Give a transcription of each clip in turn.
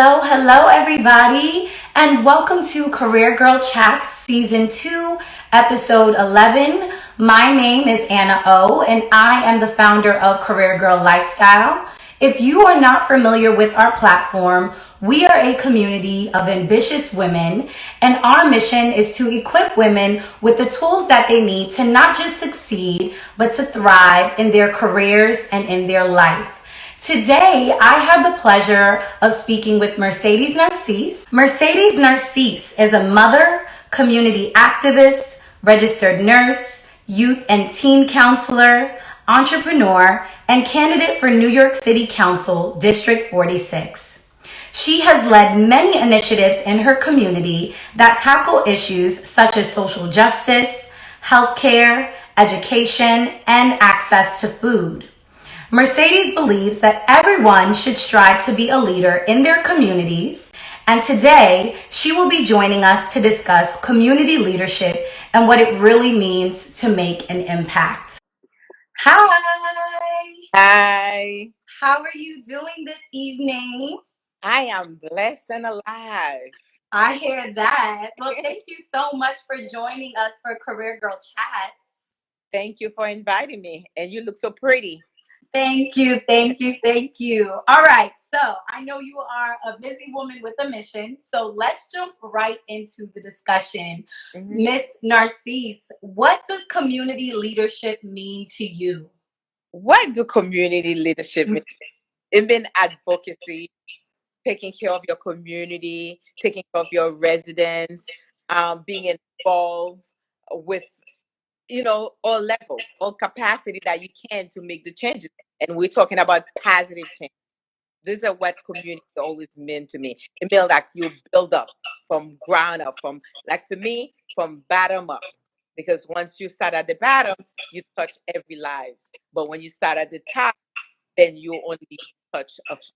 hello, everybody, and welcome to Career Girl Chats Season 2, Episode 11. My name is Anna O, and I am the founder of Career Girl Lifestyle. If you are not familiar with our platform, we are a community of ambitious women, and our mission is to equip women with the tools that they need to not just succeed, but to thrive in their careers and in their life. Today, I have the pleasure of speaking with Mercedes Narcisse. Mercedes Narcisse is a mother, community activist, registered nurse, youth and teen counselor, entrepreneur, and candidate for New York City Council, District 46. She has led many initiatives in her community that tackle issues such as social justice, healthcare, education, and access to food. Mercedes believes that everyone should strive to be a leader in their communities, and today she will be joining us to discuss community leadership and what it really means to make an impact. Hi, Hi, how are you doing this evening? I am blessed and alive. I hear that. Well, thank you so much for joining us for Career Girl Chats. Thank you for inviting me. And you look so pretty. Thank you. All right, so I know you are a busy woman with a mission, so let's jump right into the discussion. Mhm. Miss Narcisse, what does community leadership mean to you? What do community leadership mean? It means advocacy, taking care of your community, taking care of your residents, being involved with, all level, all capacity that you can to make the changes. And we're talking about positive change. This is what community always meant to me. It means like you build up from ground up, from like for me, from bottom up. Because once you start at the bottom, you touch every lives. But when you start at the top, then you only touch a few.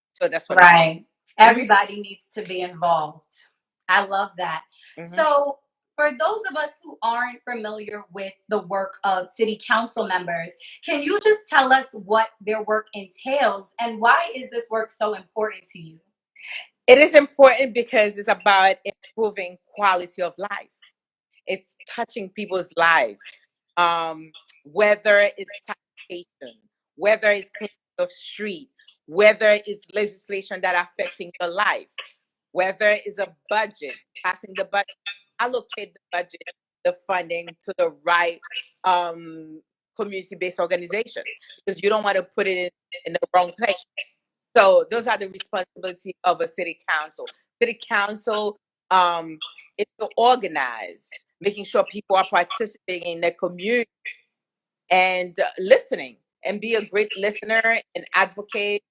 So that's what it means. Right. Hmm. Everybody needs to be involved. I love that. Hmm. So, for those of us who aren't familiar with the work of city council members, can you just tell us what their work entails and why is this work so important to you? It is important because it's about improving quality of life. It's touching people's lives. Whether it's sanitation, whether it's cleaning the street, whether it's legislation that affecting your life, whether it's a budget, passing the budget, allocate the budget, the funding to the right community-based organization because you don't want to put it in the wrong place. So those are the responsibility of a city council. City council um, is to organize, making sure people are participating in the community and listening and be a great listener and advocate.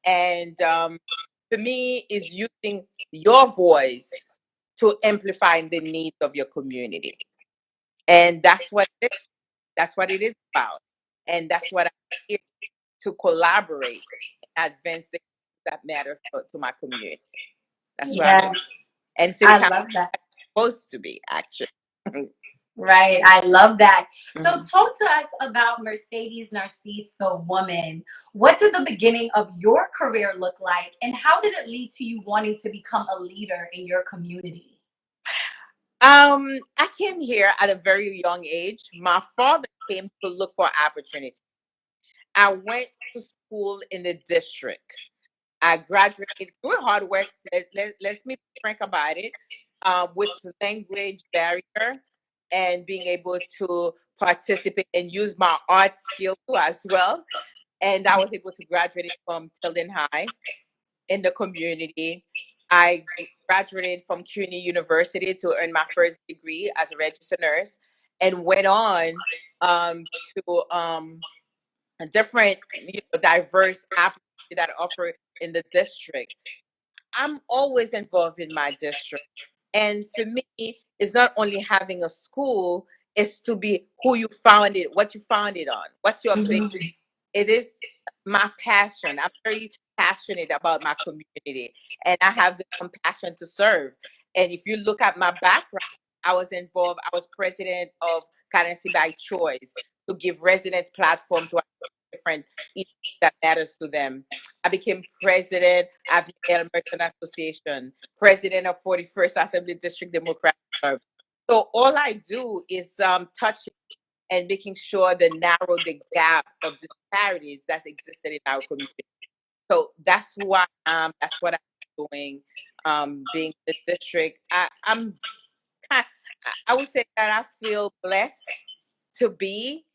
And for me, is using your voice to amplify the needs of your community. And that's what it is about. And that's what I'm here to collaborate and advance things that matter to my community. That's what I'm here. Yes, And city I council love that. is supposed to be actually. Right, I love that. So, Mhm. talk to us about Mercedes Narcisse, the woman. What did the beginning of your career look like, and how did it lead to you wanting to become a leader in your community? I came here at a very young age. My father came to look for opportunity. I went to school in the district. I graduated through hard work. Let's be frank about it. With language barrier and being able to participate and use my art skill too as well. And I was able to graduate from Tilden High in the community. I graduated from CUNY University to earn my first degree as a registered nurse and went on to a different, diverse opportunity that are offered in the district. I'm always involved in my district. And for me, it's not only having a school, it's to be who you found it, what you found it on, what's your big Mhm. dream. It is my passion. I'm very passionate about my community and I have the compassion to serve. And if you look at my background, I was president of Currency by Choice to give residents platform to different issues that matters to them. I became president of the American Association, president of 41st Assembly District Democratic Club. So all I do is touch and making sure to narrow the gap of disparities that's existed in our community. So that's who I am. That's what I'm doing. Being the district, I'm kind. I would say that I feel blessed to be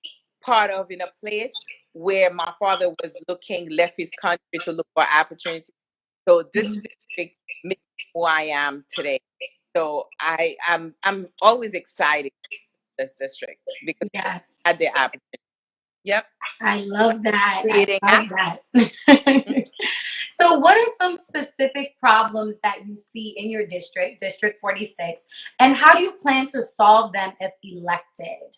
part of in a place where my father was looking, left his country to look for opportunity. So this district makes me who I am today. So I'm always excited this district because Yes. I had the opportunity. Yep. I love that. I Creating love that. So, what are some specific problems that you see in your district, District 46, and how do you plan to solve them if elected?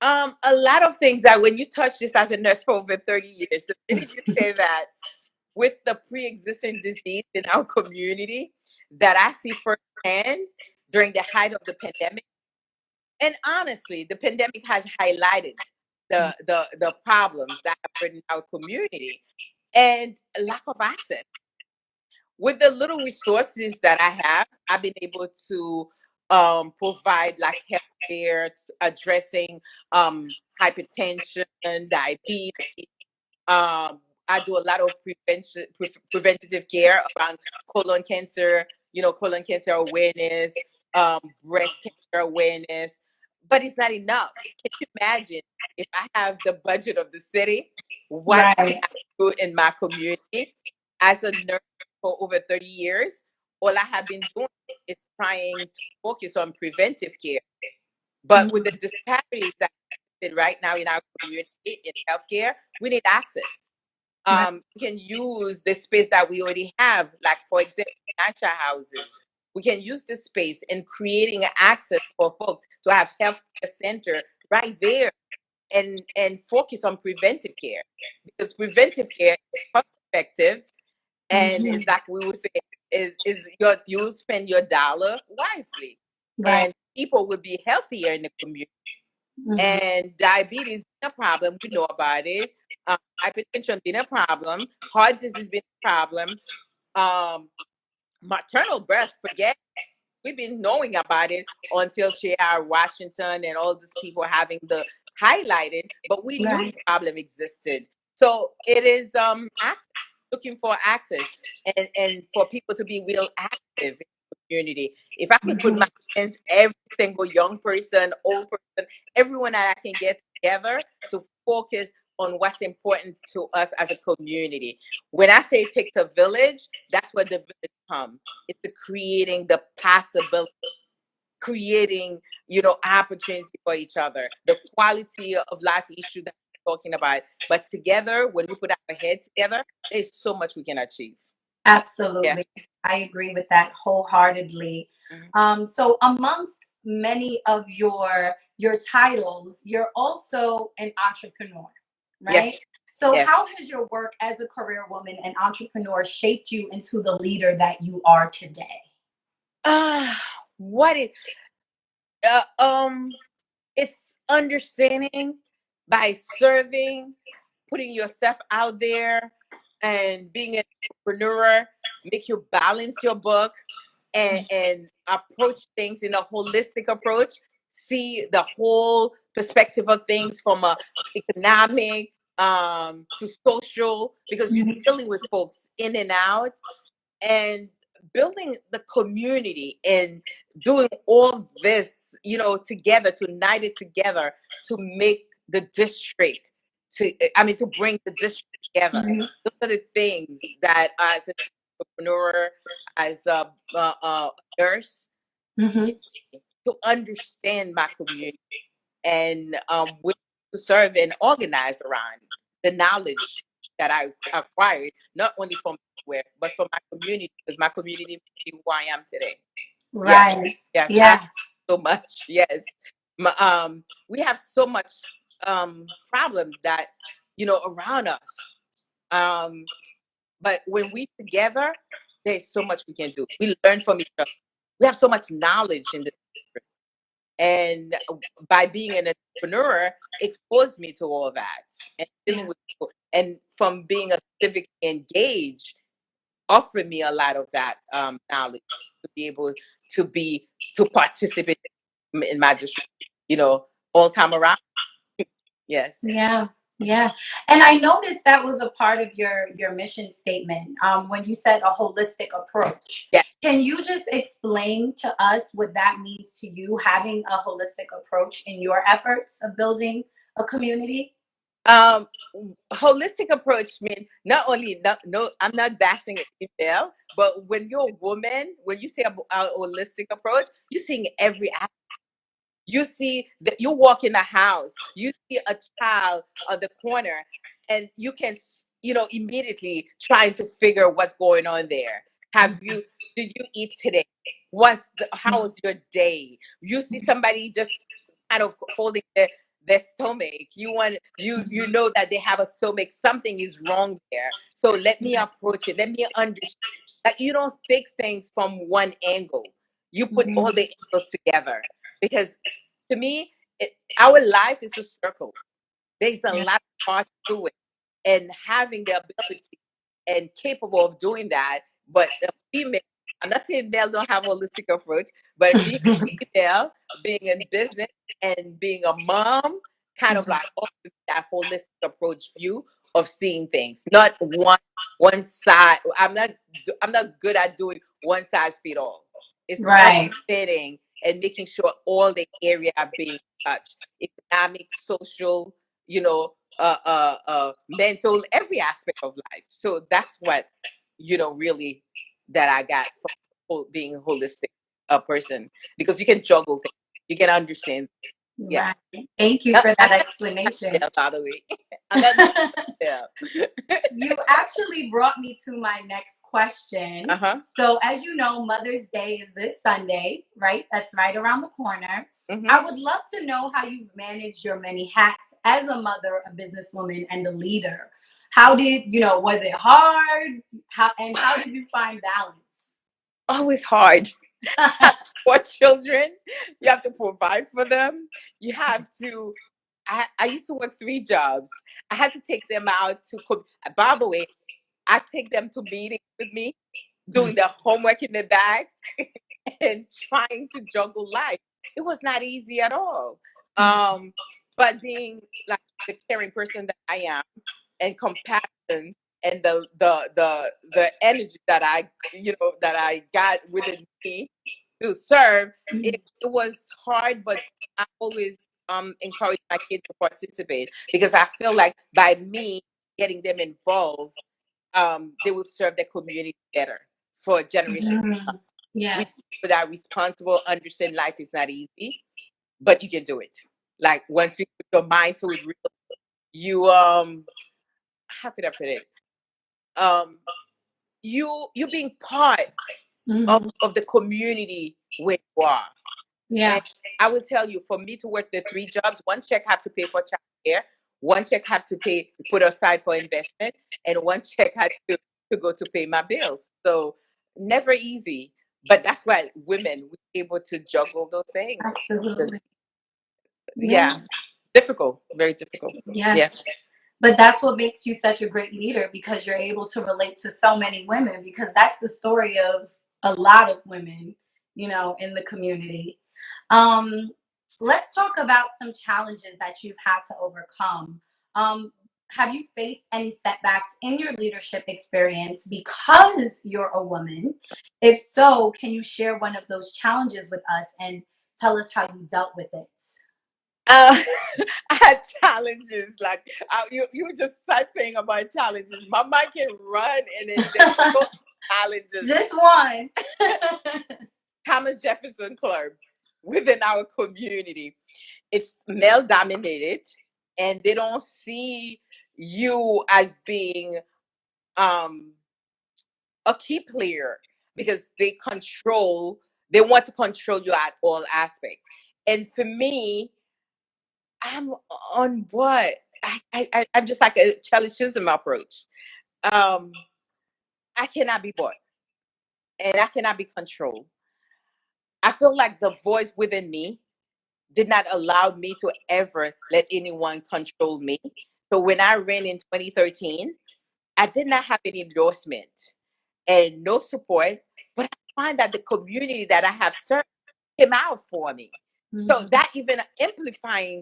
a lot of things that when you touch this as a nurse for over 30 years, the minute you say that with the pre-existing disease in our community that I see firsthand during the height of the pandemic. And honestly, the pandemic has highlighted the problems that happen in our community and lack of access. With the little resources that I have, I've been able to provide like healthcare, addressing hypertension, diabetes. I do a lot of preventative care around colon cancer, colon cancer awareness, breast cancer awareness, but it's not enough. Can you imagine if I have the budget of the city, what can Right. I do in my community? As a nurse for over 30 years, all I have been doing is trying to focus on preventive care. But with the disparities that exist right now in our community in healthcare, we need access. Right. We can use the space that we already have, like for example, financial houses. We can use this space in creating access for folks to have healthcare center right there and focus on preventive care because preventive care is cost effective and Mhm. is like we would say is your you spend your dollar wisely Right. and people will be healthier in the community Mhm. and diabetes being a problem, we know about it. Hypertension being a problem, heart disease being a problem, um, maternal birth, forget. We've been knowing about it until Shea Washington and all these people having the highlighted, but we knew Right. the problem existed. So it is access, looking for access and for people to be real active in the community. If I can put my Mhm. hands, every single young person, old person, everyone that I can get together to focus on what's important to us as a community. When I say it takes a village, that's where the village comes. It's the creating the possibility, creating, opportunity for each other, the quality of life issue that we're talking about. But together, when we put our heads together, there's so much we can achieve. Yeah. Absolutely. I agree with that wholeheartedly. Mhm. So amongst many of your titles, you're also an entrepreneur, right? Yes. So Yes. how has your work as a career woman and entrepreneur shaped you into the leader that you are today? Ah, what it uh, um it's understanding by serving, putting yourself out there and being an entrepreneur, make you balance your book and approach things in a holistic approach, see the whole perspective of things from a economic to social, because you're Mhm. dealing with folks in and out and building the community and doing all this, together, to unite it together to make the district to bring the district together. Mhm. Those are the things that as an entrepreneur, as a nurse, Mhm. to understand my community and with to serve and organize around the knowledge that I acquired, not only from where, but from my community, because my community made me who I am today. Yeah, Right. yeah, Yeah. so much. Yes, we have so much problem that around us. Um, but when we together, there's so much we can do. We learn from each other. We have so much knowledge in the and by being an entrepreneur exposed me to all that and dealing Yeah. with people. and from being a civically engaged, offered me a lot of that knowledge to be able to participate in my district, all time around. Yes. Yeah, yeah. And I noticed that was a part of your mission statement, when you said a holistic approach. Yeah. Can you just explain to us what that means to you, having a holistic approach in your efforts of building a community? Um, Holistic approach means not only no, I'm not bashing it female, but when you're a woman, when you say a holistic approach, you're seeing every. You see that you walk in the house, you see a child on the corner, and you can, immediately trying to figure what's going on there. Did you eat today? How was your day? You see somebody just kind of holding their stomach. You know that they have a stomach, something is wrong there. So let me approach it. Let me understand that you don't fix things from one angle. You put all the angles together because to me, our life is a circle. There's a Yeah. lot of parts to it, and having the ability and capable of doing that. But the female, I'm not saying male don't have a holistic approach, but being a female, being in business, and being a mom, kind of like offers that holistic approach view of seeing things, not one side. I'm not good at doing one size fit all. It's Right. understanding and making sure all the area are being touched, economic, social, mental, every aspect of life. So that's what, really that I got from being a holistic person, because you can juggle things, you can understand. Yeah. Right. Thank you I'm for that not explanation. yeah, by the way. I'm not yeah. You actually brought me to my next question. Uh-huh. So, as you know, Mother's Day is this Sunday, right? That's right around the corner. Hmm. I would love to know how you've managed your many hats as a mother, a businesswoman, and a leader. How did, was it hard? How did you find balance? Always hard. For children, you have to provide for them. You have to. I used to work 3 jobs. I had to take them out to cook. By the way, I take them to meetings with me, doing the homework in the back, and trying to juggle life. It was not easy at all. But being like the caring person that I am, and compassion, and the energy that I got within me to serve, it was hard, but I always encourage my kids to participate, because I feel like by me getting them involved, they will serve their community better for generations. We Yes. that are responsible, understand life is not easy, but you can do it. Like once you put your mind to it, you how could I put it? Um, you being part of the community where you are. Yeah. And I will tell you, for me to work the 3 jobs, one check had to pay for child care, one check had to put aside for investment, and one check had to go to pay my bills. So never easy. But that's why women were able to juggle those things. So, Absolutely. Yeah. yeah, difficult, very difficult. Yeah. Yes. But that's what makes you such a great leader, because you're able to relate to so many women, because that's the story of a lot of women, in the community. Um, let's talk about some challenges that you've had to overcome. Um, have you faced any setbacks in your leadership experience because you're a woman? If so, can you share one of those challenges with us and tell us how you dealt with it? Uh, I had challenges like you were just start saying about challenges. My mind can run, and then there's so challenges. Just one. Thomas Jefferson Club within our community. It's male dominated, and they don't see you as being um, a key player, because they want to control you at all aspects. And for me, I'm on what? I'm just like a Charlie Chisholm approach. Um, I cannot be bought, and I cannot be controlled. I feel like the voice within me did not allow me to ever let anyone control me. So when I ran in 2013, I did not have any endorsement and no support, but I find that the community that I have served came out for me. So that even amplifying,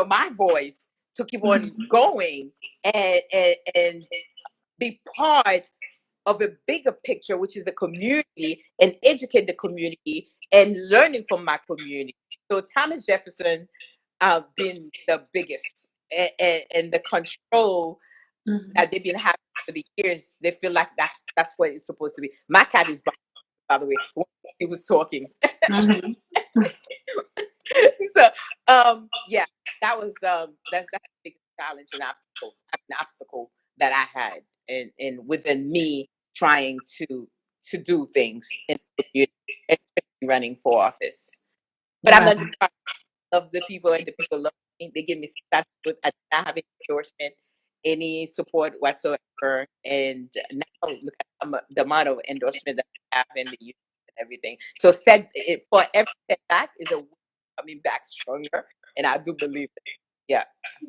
my voice to keep on going and be part of a bigger picture, which is the community, and educate the community and learning from my community. So Thomas Jefferson been the biggest, and the control that they've been having for the years. They feel like that's what it's supposed to be. My cat is by the way, when he was talking. So yeah, that's the biggest challenge and obstacle that I had and within me trying to do things in the community and running for office. But I'm not Right. of the people, and the people love me. They give me such good. I did not have any endorsement, any support whatsoever. And now look at the amount of endorsement that I have in the youth and everything. So for every setback is a way of coming back stronger, and I do believe it. Yeah.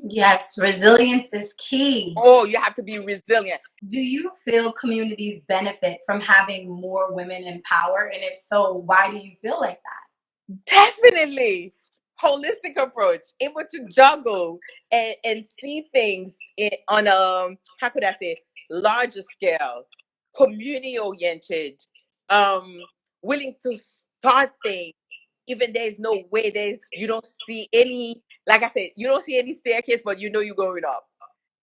Yes, resilience is key. Oh, you have to be resilient. Do you feel communities benefit from having more women in power? And if so, why do you feel like that? Definitely. Holistic approach, able to juggle and see things on a, how could I say, larger scale, community oriented, willing to start things. Even there's no way you don't see any, like I said, you don't see any staircase, but you're going up.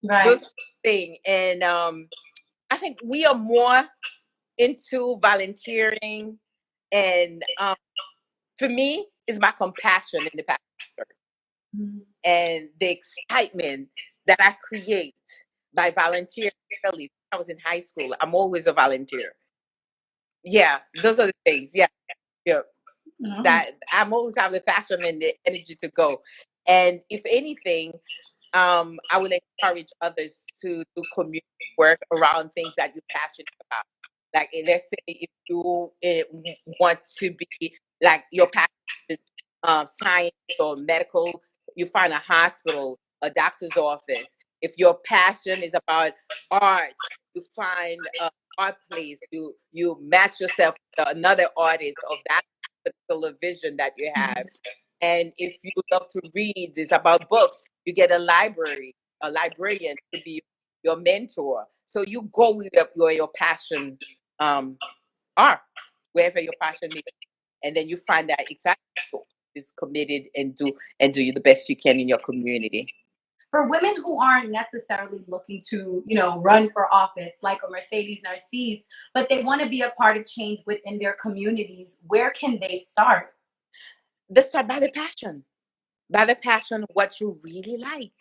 Those Right. things. And I think we are more into volunteering and for me, is my compassion in the past and the excitement that I create by volunteering early. I was in high school. I'm always a volunteer. Yeah, those are the things. Yeah, yeah. That I'm always have the passion and the energy to go. And if anything, I would encourage others to do community work around things that you're passionate about. Like, let's say if you want to be like your passion, science or medical, you find a hospital, a doctor's office. If your passion is about art, you find a art place. You match yourself to another artist of that particular vision that you have. And if you love to read, it's about books. You get a librarian to be your mentor. So you go with your passion are, wherever your passion is, and then you find that exactly is committed and do the best you can in your community. For women who aren't necessarily looking to, run for office like a Mercedes Narcisse, but they want to be a part of change within their communities, where can they start? Let's start by the passion. By the passion, what you really like,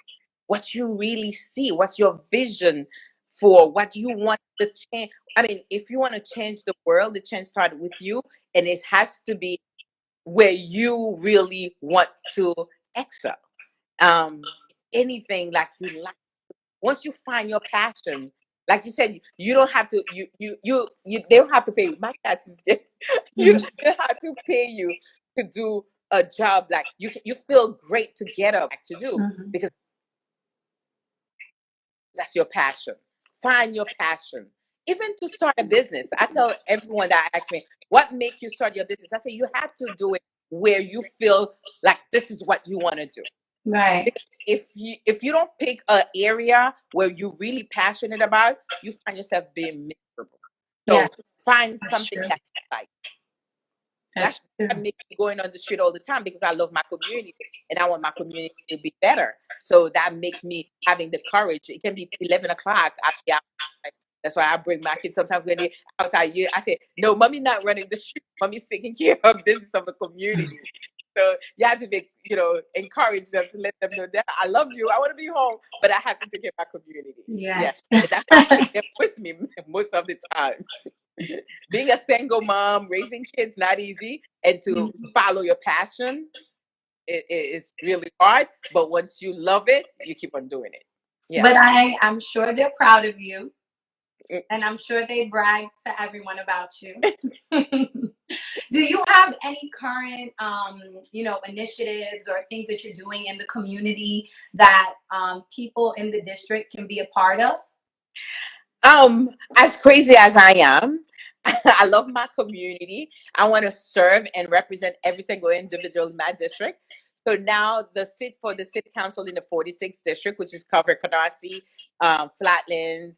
what you really see, what's your vision for what you want to change. I mean, if you want to change the world, the change started with you, and it has to be where you really want to excel. Um, anything like you like. Once you find your passion, like you said, you don't have to. They don't have to pay you. My cats is you don't have to pay you to do a job like you feel great to get up to do because that's your passion. Find your passion. Even to start a business, I tell everyone that asks me, "What makes you start your business?" I say you have to do it where you feel like this is what you want to do. Right. If you don't pick an area where you're really passionate about, you find yourself being miserable. Yeah. So find That's something true. that you like. That's That's true. what makes me going on the street all the time because I love my community and I want my community to be better. So that makes me having the courage. It can be 11 o'clock. That's why I bring my kids sometimes when they outside. I say, no, mommy not running the street. Mommy's taking care of business of the community. So you have to encourage them to let them know that I love you. I want to be home, but I have to take care of my community. Yes, Yes. and that's why I take them with me most of the time. Being a single mom, raising kids not easy, and to follow your passion is really hard. But once you love it, you keep on doing it. Yeah. But I'm sure they're proud of you, Mm. and I'm sure they brag to everyone about you. Do you have any current, initiatives or things that you're doing in the community that people in the district can be a part of? As crazy as I am, I love my community. I want to serve and represent every single individual in my district. So now the seat for the city council in the 46th district, which is covered Canarsie, Flatlands,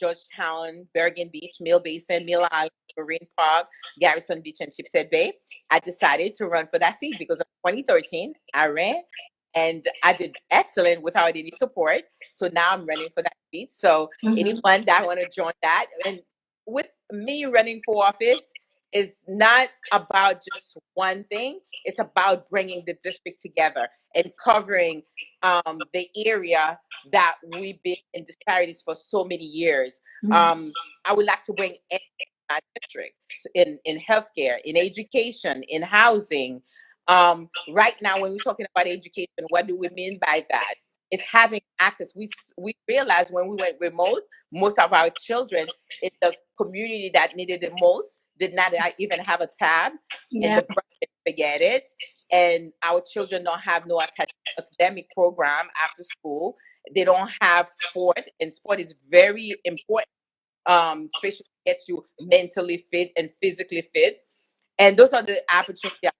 Georgetown, Bergen Beach, Mill Basin, Mill Island, Marine Park, Garrison Beach, and Chipset Bay. I decided to run for that seat because in 2013 I ran and I did excellent without any support. So now I'm running for that seat. So Mhm. anyone that want to join that, and with me running for office is not about just one thing. It's about bringing the district together and covering the area that we've been in disparities for so many years. Mhm. I would like to bring my district in healthcare, in education, in housing. Right now, when we're talking about education, what do we mean by that? It's having access. We realized when we went remote, most of our children in the community that needed it most did not even have a tab, and Yeah. the budget, forget it. And our children don't have no academic program after school. They don't have sport, and sport is very important, especially gets you mentally fit and physically fit. And those are the opportunities.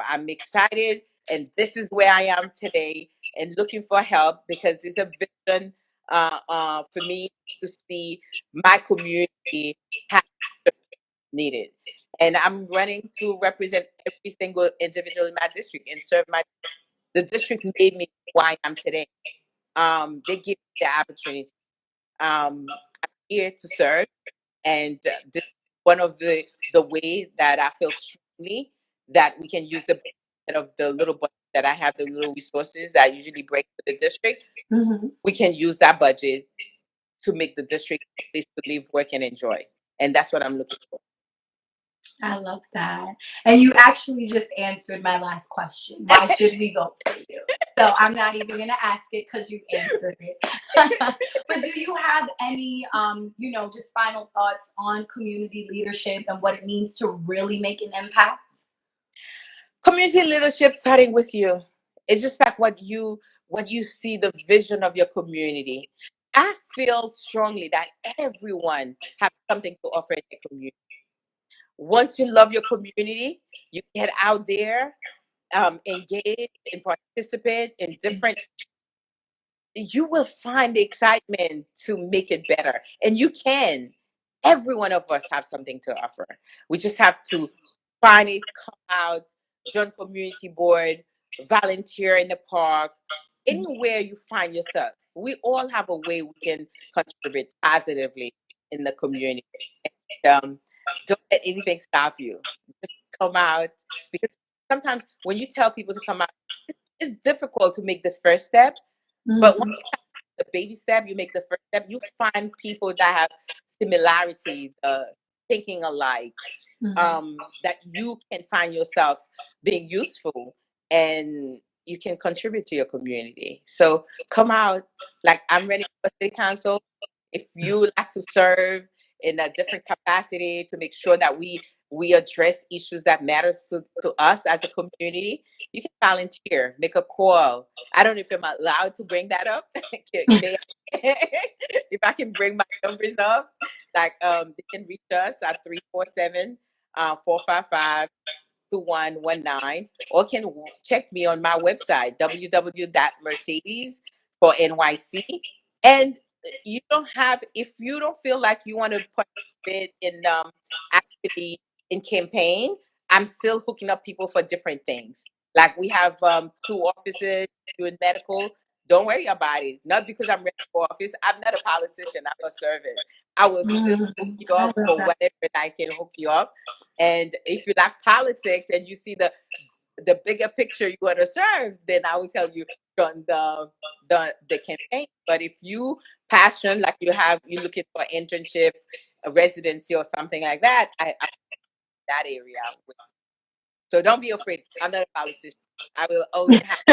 I'm excited, and this is where I am today, and looking for help because it's a vision for me to see my community have needed. And I'm running to represent every single individual in my district and serve my. The district made me who I am today. They give me the opportunity. I'm here to serve, and this is one of the way that I feel strongly that we can use the benefit of the little budget that I have, the little resources that I usually break for the district. Mhm. We can use that budget to make the district a place to live, work, and enjoy. And that's what I'm looking for. I love that. And you actually just answered my last question. Why should we vote for you? So I'm not even going to ask it because you answered it. But do you have any, just final thoughts on community leadership and what it means to really make an impact? Community leadership starting with you. It's just like what you see the vision of your community. I feel strongly that everyone has something to offer in the community. Once you love your community, you get out there, engage and participate in different, you will find the excitement to make it better. And you can. Every one of us have something to offer. We just have to find it, come out, join community board, volunteer in the park, anywhere you find yourself. We all have a way we can contribute positively in the community. And, don't let anything stop you. Just come out, because sometimes when you tell people to come out, it's difficult to make the first step. But Mhm. the baby step, you make the first step, you find people that have similarities, thinking alike, Mhm. that you can find yourself being useful, and you can contribute to your community. So come out, like I'm ready for city council. If you would like to serve in a different capacity to make sure that we address issues that matters to us as a community, you can volunteer, make a call. I don't know if I'm allowed to bring that up. May I? If I can bring my numbers up, like they can reach us at 347 455 2119, or can check me on my website, www.mercedes for NYC. And you don't have, if you don't feel like you want to participate in actually in campaign, I'm still hooking up people for different things. Like we have two offices doing medical. Don't worry about it. Not because I'm running for office. I'm not a politician. I'm a servant. I will still hook Mhm. you I up love for that. whatever I can hook you up. And if you like politics and you see the bigger picture you want to serve, then I will tell you join the campaign. But if you passion, like you looking for internship, a residency or something like that, I'm in that area. So don't be afraid. I'm not a politician. I will always have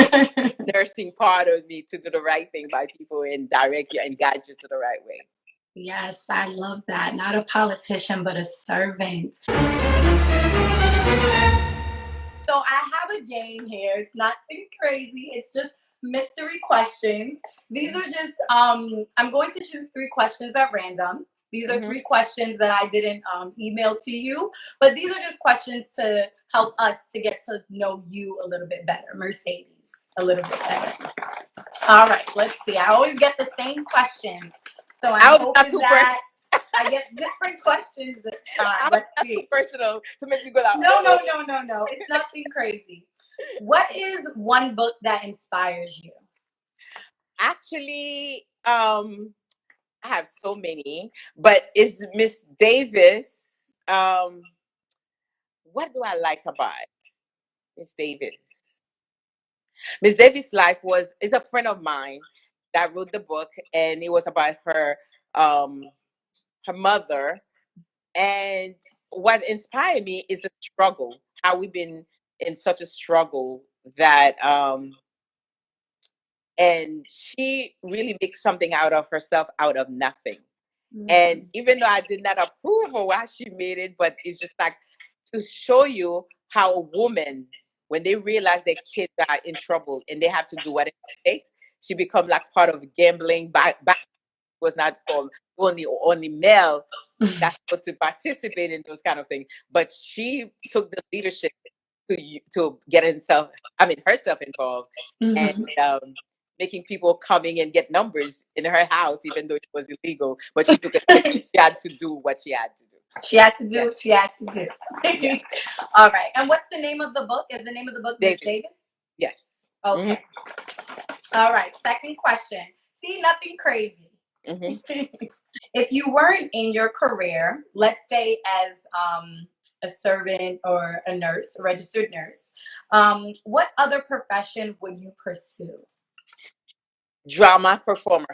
nursing part of me to do the right thing by people and direct you and guide you to the right way. Yes, I love that. Not a politician, but a servant. So I have a game here. It's nothing crazy. It's just mystery questions. These are just I'm going to choose three questions at random. These are Mm-hmm. three questions that I didn't email to you, but these are just questions to help us to get to know you a little bit better, Mercedes, a little bit better. All right, let's see. I always get the same questions, so I I'm hope it's not hoping too that personal. I get different questions this I time. hope Let's it's not too see. personal to make me go like, No, no, no, no, no. It's nothing crazy. What is one book that inspires you? Actually, I have so many, but it's Miss Davis. What do I like about Miss Davis? Miss Davis' life was is a friend of mine that wrote the book, and it was about um, her mother. And what inspired me is the struggle. How we've been in such a struggle that and she really makes something out of herself out of nothing. And even though I did not approve of why she made it, but it's just like to show you how a woman, when they realize their kids are in trouble and they have to do whatever it takes, she becomes like part of gambling. Back was not for only male that's supposed to participate in those kind of things, but she took the leadership to get herself involved, and Mhm. making people coming and get numbers in her house, even though it was illegal. But she took it. She had to do what she had to do. She had to do Yeah, what she had to do. yeah. All right. And what's the name of the book? Is the name of the book Miss Davis. Davis? Yes. Hmm. Okay. All right. Second question. See, nothing crazy. Hmm. If you weren't in your career, let's say as a servant or a nurse, a registered nurse, what other profession would you pursue? Drama performer.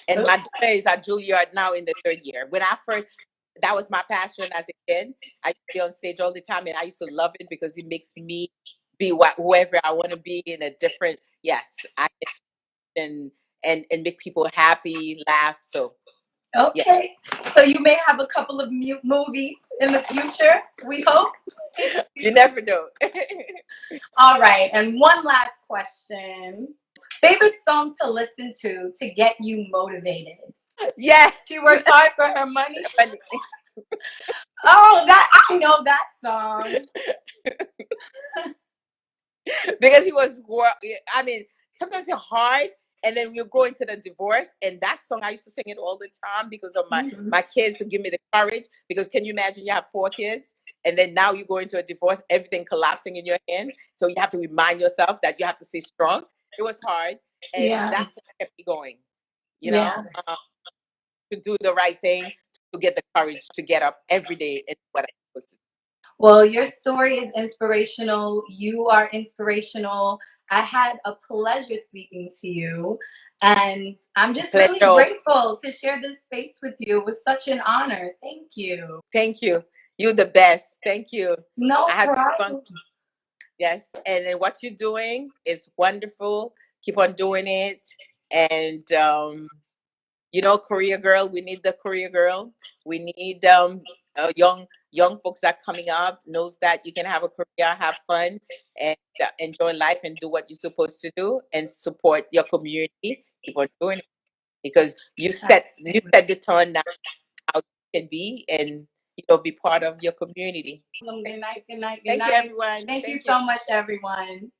And Oh, my daughter is at Juilliard now in the third year. When I first, that was my passion as a kid. I used to be on stage all the time, and I used to love it because it makes me be whoever I want to be in a different. Yes, I can and make people happy, laugh. So yeah, okay. So you may have a couple of movies in the future, we hope. you never know. All right. And one last question. Favorite song to listen to get you motivated? Yes, She works hard for her money. funny. Oh, that I know that song. Because he was I mean, sometimes it's hard, and then we'll go into the divorce, and that song I used to sing it all the time because of Mhm. my kids to give me the courage. Because can you imagine, you have 4 kids, and then now you go into a divorce, everything collapsing in your hand, so you have to remind yourself that you have to stay strong. It was hard, and Yeah. that's what kept me going, you Yeah. know um, to do the right thing, to get the courage to get up every day and do what I'm supposed to do. Well, your story is inspirational. You are inspirational. I had a pleasure speaking to you. And I'm just really Pleasure. grateful to share this space with you. It was such an honor. Thank you. Thank you. You're the best. Thank you. No I had fun. problem. Yes. And then what you're doing is wonderful. Keep on doing it. And career girl, we need the career girl. We need young folks that are coming up knows that you can have a career, have fun, and enjoy life and do what you're supposed to do and support your community. Keep on doing it because you set the tone now how you can be and be part of your community. Good night, good night, good Thank you, night. everyone. Thank you Thank you. so much, everyone.